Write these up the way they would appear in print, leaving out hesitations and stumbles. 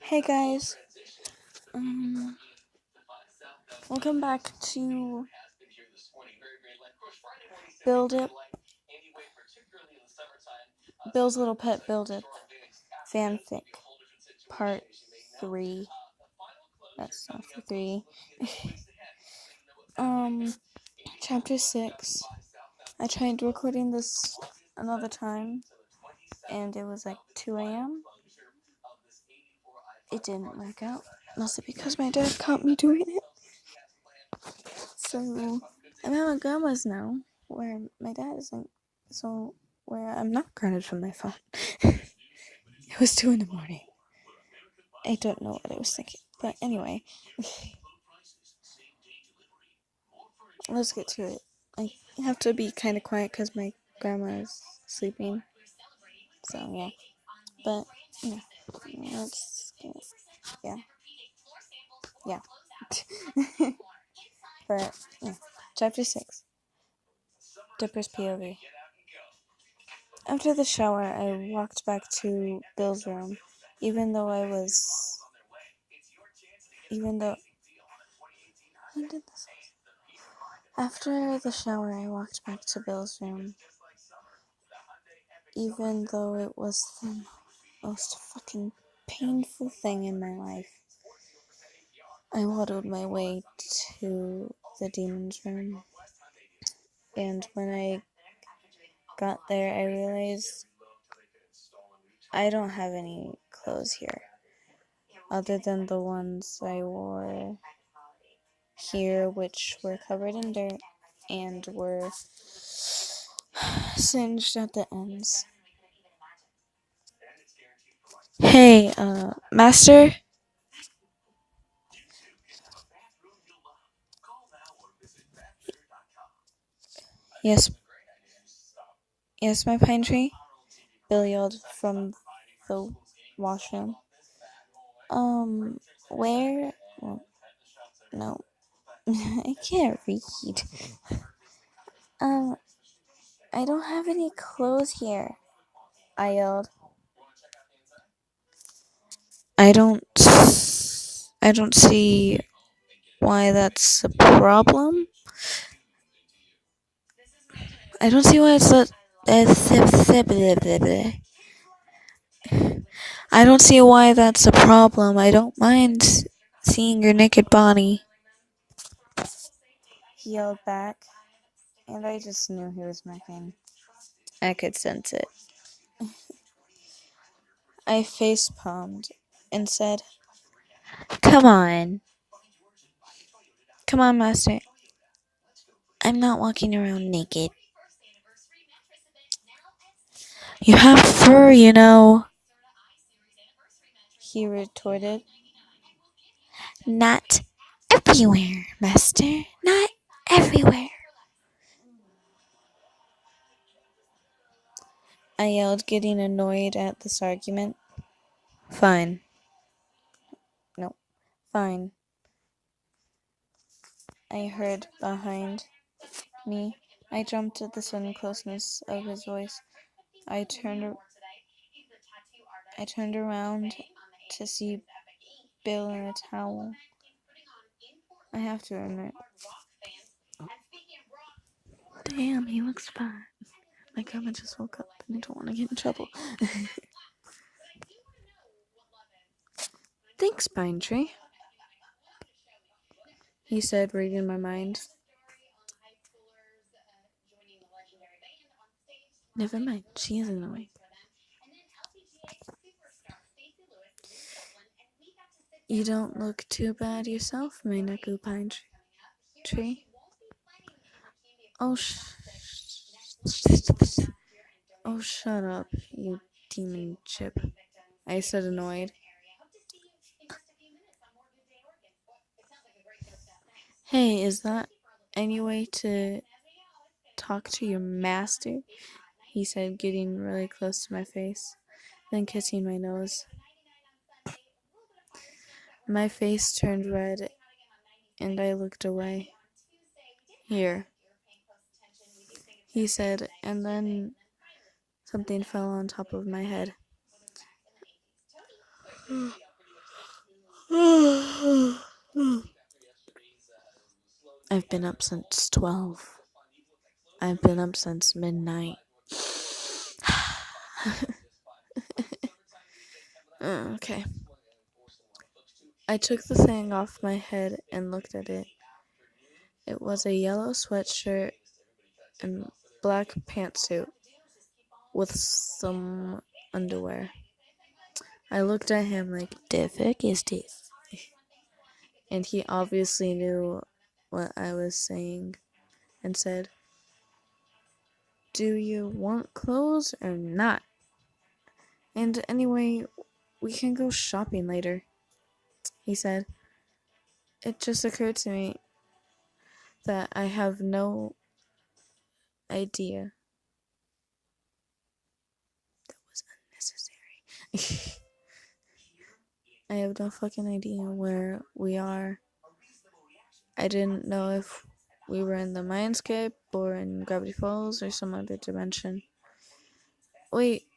Hey guys, welcome back to Build It, Bill's Little Pet Build It fanfic part 3. That's not the 3. Chapter 6. I tried recording this another time and it was like 2 a.m. It didn't work out, mostly because my dad caught me doing it. So I'm at my grandma's now, where my dad isn't. So where I'm not grounded from my phone. It was 2 in the morning. I don't know what I was thinking, but anyway, let's get to it. I have to be kind of quiet because my grandma is sleeping. So yeah, but yeah, let's yeah. But yeah, chapter 6. Dipper's POV. After the shower, I walked back to Bill's room, even though when did this? After the shower, I walked back to Bill's room, even though it was the most fucking painful thing in my life. I waddled my way to the demon's room, and when I got there, I realized I don't have any clothes here, other than the ones I wore here, which were covered in dirt and were singed at the ends. Hey, Master? Yes. Yes, my pine tree? Bill yelled from the washroom. Where? Well, no. I can't read. I don't have any clothes here, I yelled. I don't see why that's a problem. I don't see why it's a. I don't see why that's a problem. I don't mind seeing your naked body. He yelled back, and I just knew he was mocking. I could sense it. I face palmed and said, Come on, Master. I'm not walking around naked. You have fur, you know, he retorted. Not everywhere, Master. Not everywhere. I yelled, getting annoyed at this argument. Fine. No, fine. I heard behind me. I jumped at the sudden closeness of his voice. I turned around to see Bill in a towel. I have to admit. Damn, he looks fine. My grandma just woke up and I don't want to get in trouble. Thanks, Pine Tree, he said, reading my mind. Never mind, she isn't awake. You don't look too bad yourself, my Neku Pine Tree. Oh, shut up, you demon chip, I said, annoyed. Hey, is that any way to talk to your master? He said, getting really close to my face, then kissing my nose. My face turned red, and I looked away. Here, he said, and then something fell on top of my head. I've been up since 12. I've been up since midnight. Okay. I took the thing off my head and looked at it. It was a yellow sweatshirt and black pantsuit with some underwear. I looked at him like, the fuck is this? And he obviously knew what I was saying and said, do you want clothes or not? And anyway, we can go shopping later, he said. It just occurred to me that I have no idea. That was unnecessary. I have no fucking idea where we are. I didn't know if we were in the Mindscape or in Gravity Falls or some other dimension. Wait,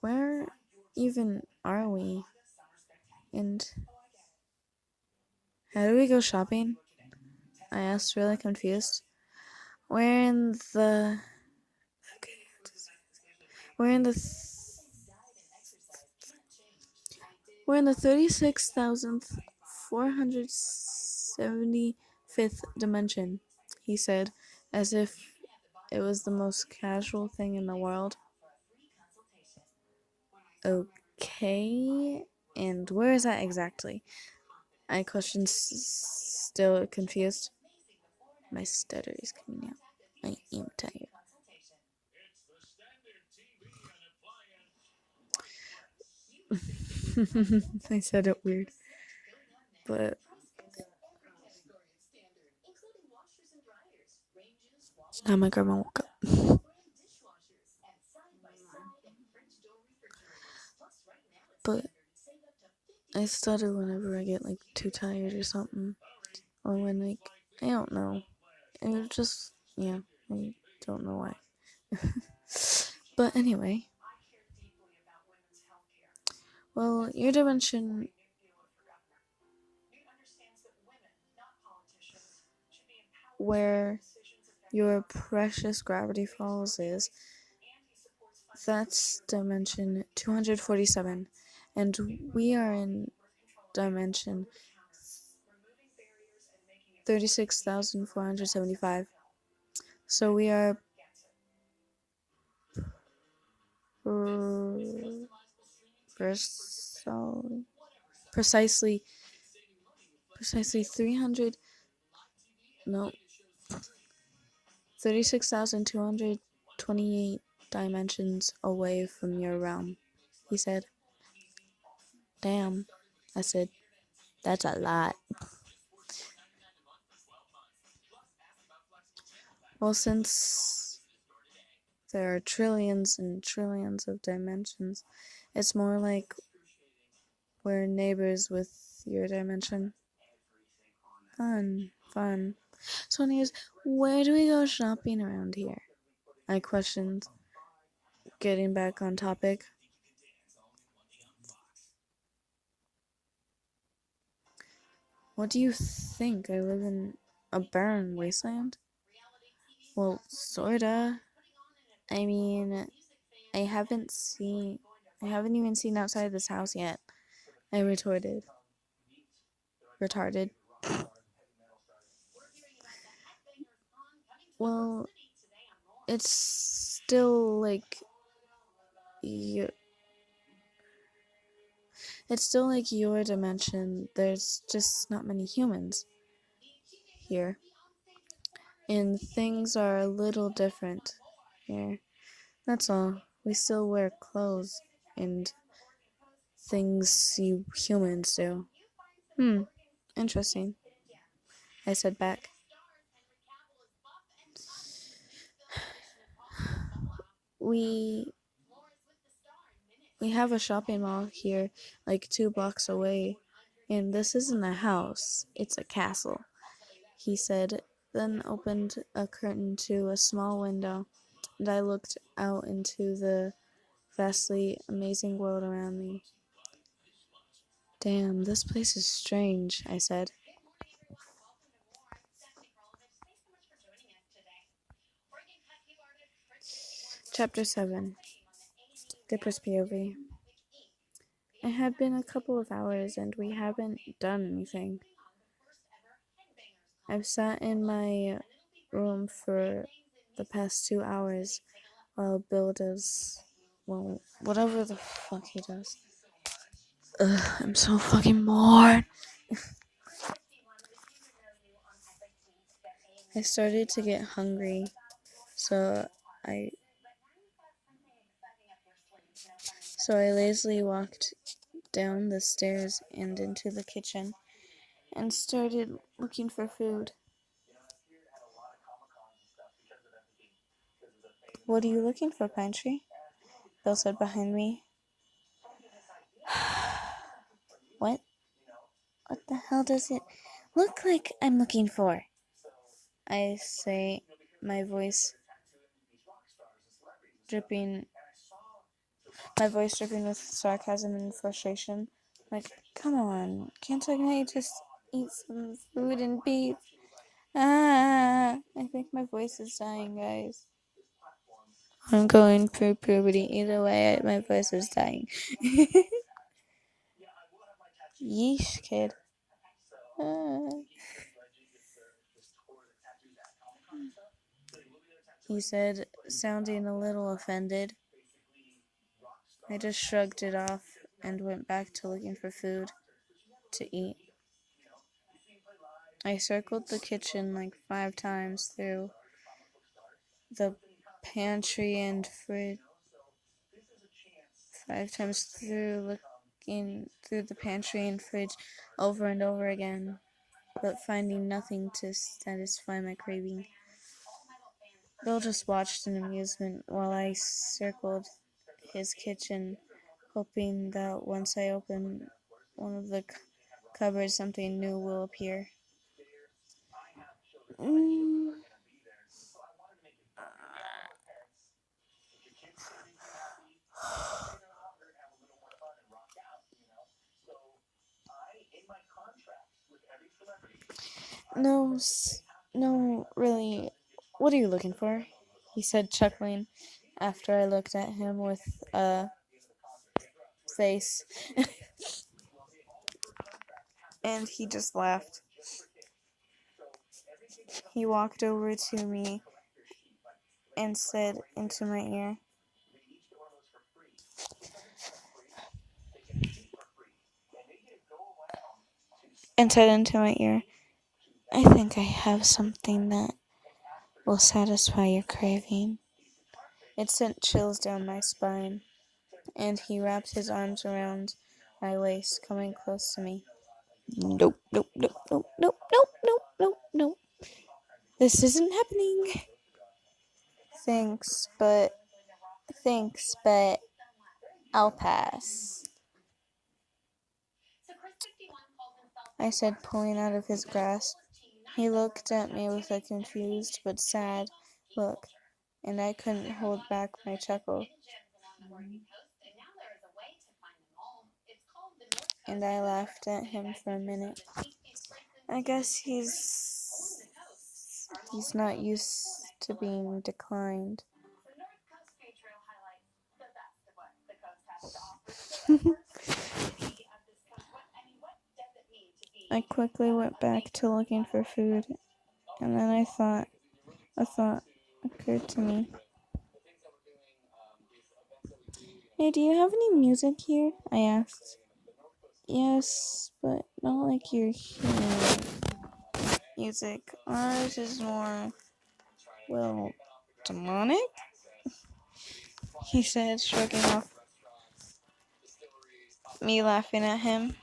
where even are we? And how do we go shopping? I asked, really confused. We're in the... We're in the 36,475th dimension, he said, as if it was the most casual thing in the world. Okay, and where is that exactly? I questioned, still confused. My stutter is coming out. I am tired. I said it weird, but now my grandma woke up. But I stutter whenever I get like too tired or something, or when like I don't know. It just I don't know why. But anyway, well, your dimension where your precious Gravity Falls is, that's dimension 247, and we are in dimension 36,475. So we are precisely 300, no, 36,228 dimensions away from your realm, he said. Damn, I said, that's a lot. Well, since there are trillions and trillions of dimensions, it's more like we're neighbors with your dimension. Fun. So anyways, where do we go shopping around here? I questioned, getting back on topic. What do you think? I live in a barren wasteland? Well, sorta. I mean, I haven't even seen outside this house yet. I retorted. Retarded. Well, it's still like your dimension. There's just not many humans here. And things are a little different here. That's all. We still wear clothes and things you humans do. Interesting, I said back. We have a shopping mall here, like 2 blocks away, and this isn't a house, it's a castle, he said, then opened a curtain to a small window, and I looked out into the vastly amazing world around me. Damn, this place is strange, I said. Chapter 7. Dipper's POV. It had been a couple of hours and we haven't done anything. I've sat in my room for the past 2 hours while Bill does, well, whatever the fuck he does. Ugh, I'm so fucking bored. I started to get hungry, so I lazily walked down the stairs and into the kitchen and started looking for food. What are you looking for, Pine Tree? Bill said behind me. What? What the hell does it look like I'm looking for? I say, my voice dripping with sarcasm and frustration. Like, come on, can't I just eat some food and be... I think my voice is dying, guys. I'm going through puberty. Either way, my voice is dying. Yeesh, kid. He said, sounding a little offended. I just shrugged it off and went back to looking for food to eat. I circled the kitchen like 5 times through the pantry and fridge. 5 times through looking through the pantry and fridge over and over again, but finding nothing to satisfy my craving. Bill just watched in amusement while I circled his kitchen, hoping that once I open one of the cupboards, something new will appear. No, really. What are you looking for? He said, chuckling, after I looked at him with a face. And he just laughed. He walked over to me and said into my ear, I think I have something that will satisfy your craving. It sent chills down my spine, and he wrapped his arms around my waist, coming close to me. Nope. This isn't happening. Thanks, but I'll pass, I said, pulling out of his grasp. He looked at me with a confused but sad look, and I couldn't hold back my chuckle. And I laughed at him for a minute. I guess he's not used to being declined. I quickly went back to looking for food, and then a thought occurred to me. Hey, do you have any music here? I asked. Yes, but not like you're hearing music. Ours is more, well, demonic? He said, shrugging off me laughing at him.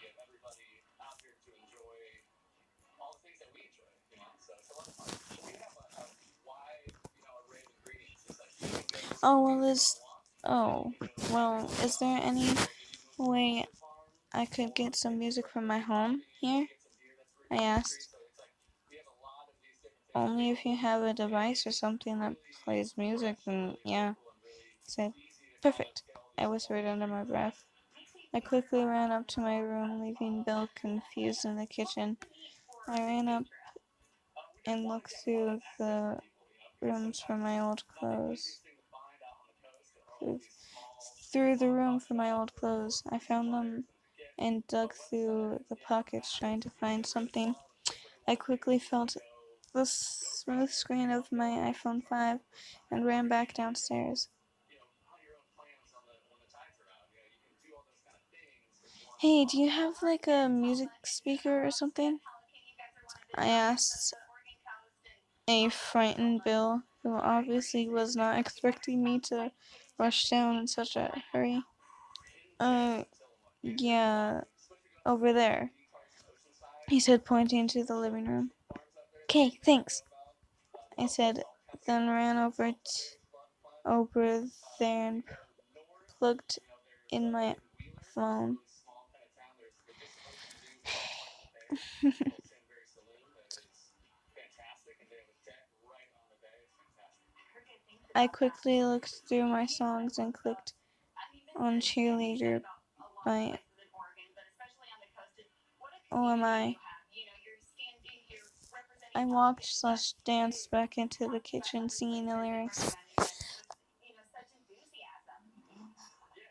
Is there any way I could get some music from my home here? I asked. Only if you have a device or something that plays music, then yeah, he said. Perfect. I whispered under my breath. I quickly ran up to my room, leaving Bill confused in the kitchen. I ran up and looked through the rooms for my old clothes. Through the room for my old clothes. I found them and dug through the pockets trying to find something. I quickly felt the smooth screen of my iPhone 5 and ran back downstairs. Hey, do you have like a music speaker or something? I asked a frightened Bill, who obviously was not expecting me to rush down in such a hurry. Yeah, over there, he said, pointing to the living room. Okay, thanks, I said, then ran over there and plugged in my phone. I quickly looked through my songs and clicked on Cheerleader by OMI. I walked/danced back into the kitchen singing the lyrics.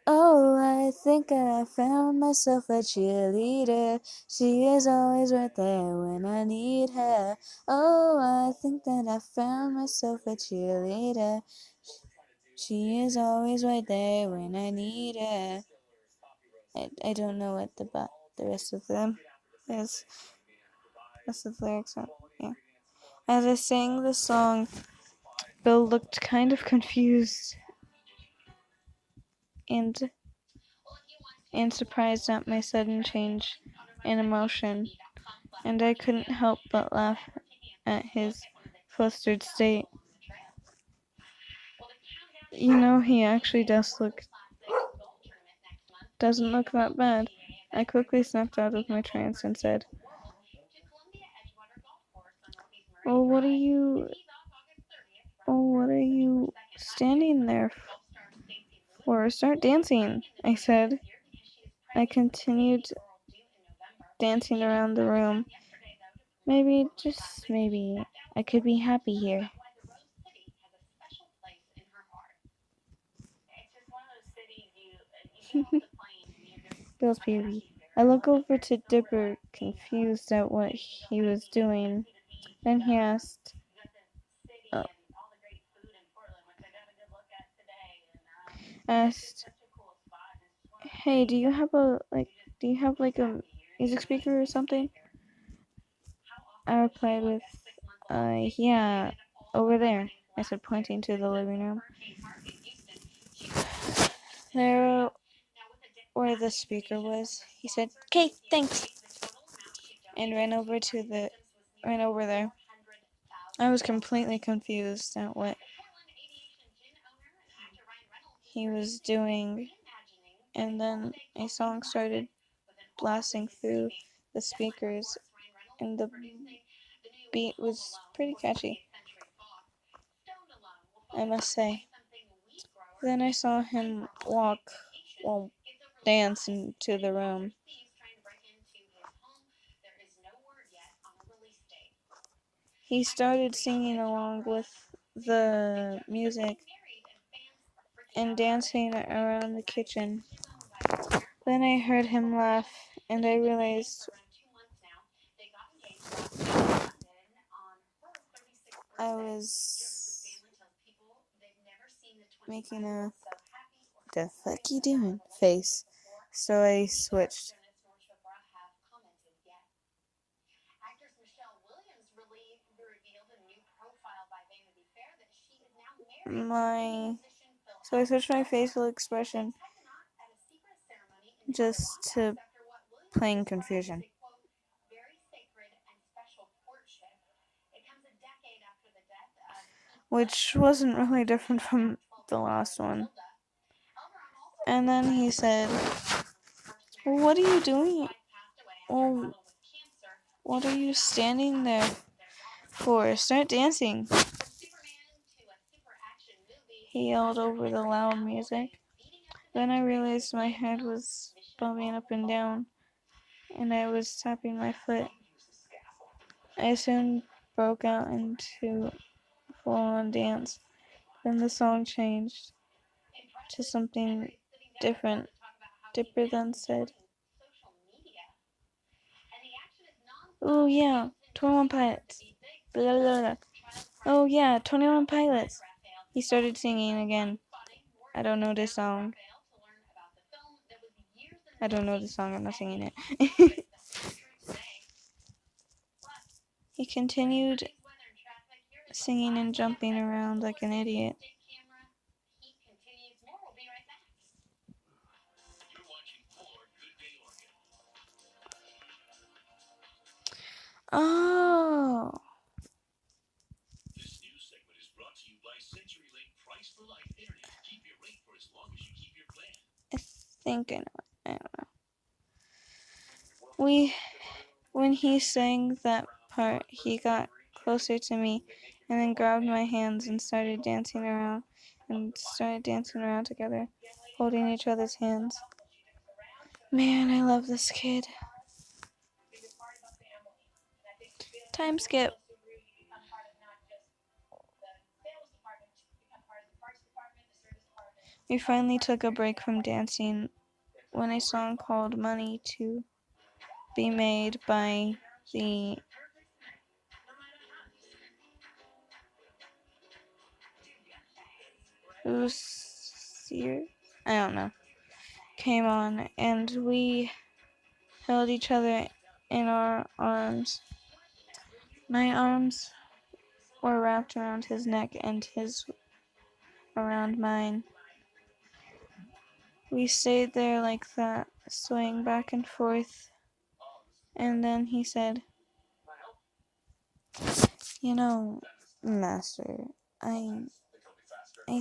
Oh, I think I found myself a cheerleader. She is always right there when I need her. Oh, I think that I found myself a cheerleader. She is always right there when I need her. I don't know what the rest of them is. Rest of the lyrics are, yeah. As I sang the song, Bill looked kind of confused and surprised at my sudden change in emotion, and I couldn't help but laugh at his flustered state. You know, he actually doesn't look that bad. I quickly snapped out of my trance and said, "Oh, what are you standing there for? Start dancing," I said. I continued dancing around the room. Maybe, just maybe, I could be happy here. Bill's baby. I look over to Dipper, confused at what he was doing. Then he asked, uh, "Hey, do you have a music speaker or something?" I replied with, yeah, over there," I said, pointing to the living room. There, where the speaker was, he said, "Okay, thanks," and ran over there. I was completely confused at what he was doing, and then a song started blasting through the speakers, and the beat was pretty catchy, I must say. Then I saw him dance into the room. He started singing along with the music and dancing around the kitchen. Then I heard him laugh, and I realized I was making a "the fuck you doing" face, so I switched. So I switched my facial expression just to plain confusion. Which wasn't really different from the last one. And then he said, "Well, what are you doing? Well, what are you standing there for? Start dancing," he yelled over the loud music. Then I realized my head was bobbing up and down, and I was tapping my foot. I soon broke out into a full-on dance. Then the song changed to something different. Dipper then said, "Oh yeah, 21 Pilots. Blah, blah, blah. Oh yeah, 21 Pilots." He started singing again. I don't know this song. I don't know the song, I'm not singing it. He continued singing and jumping around like an idiot. Oh, I think I know it. I don't know. When he sang that part, he got closer to me and then grabbed my hands and started dancing around together, holding each other's hands. Man, I love this kid. Time skip. We finally took a break from dancing when a song called Money to be made by the Hoosier, I don't know, came on, and we held each other in our arms. My arms were wrapped around his neck and his around mine. We stayed there like that, swaying back and forth, and then he said, "You know, Master, I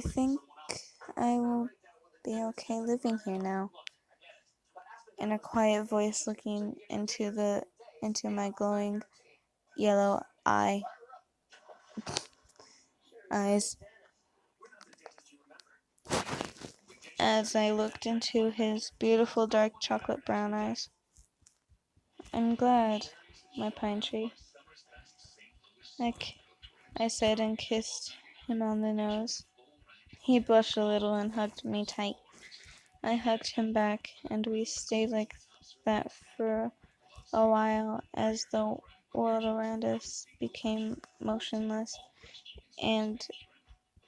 think I will be okay living here now." In a quiet voice, looking into my glowing yellow eyes, as I looked into his beautiful dark chocolate brown eyes. "I'm glad, my pine tree," I said, and kissed him on the nose. He blushed a little and hugged me tight. I hugged him back, and we stayed like that for a while as the world around us became motionless, and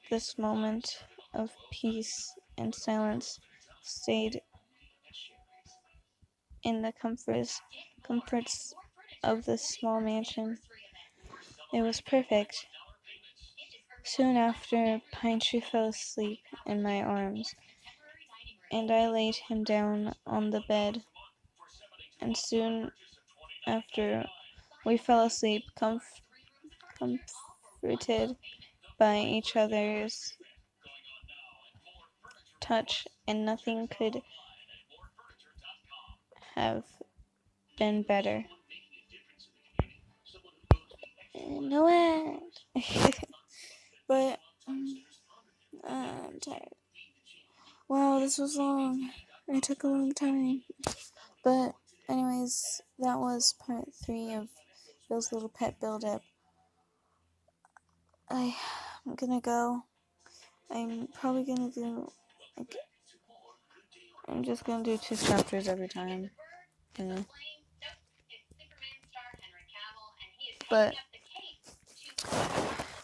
this moment of peace and silence stayed in the comforts of this small mansion. It was perfect. Soon after, Pine Tree fell asleep in my arms, and I laid him down on the bed, and soon after we fell asleep, comforted by each other's touch, and nothing could have been better. No end. But I'm tired. Wow, this was long. It took a long time. But anyways, that was part 3 of Bill's Little Pet Build-Up. I'm gonna go. I'm probably gonna do, like, I'm just gonna do 2 chapters every time. You know. But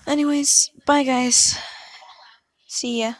anyways, bye guys. See ya.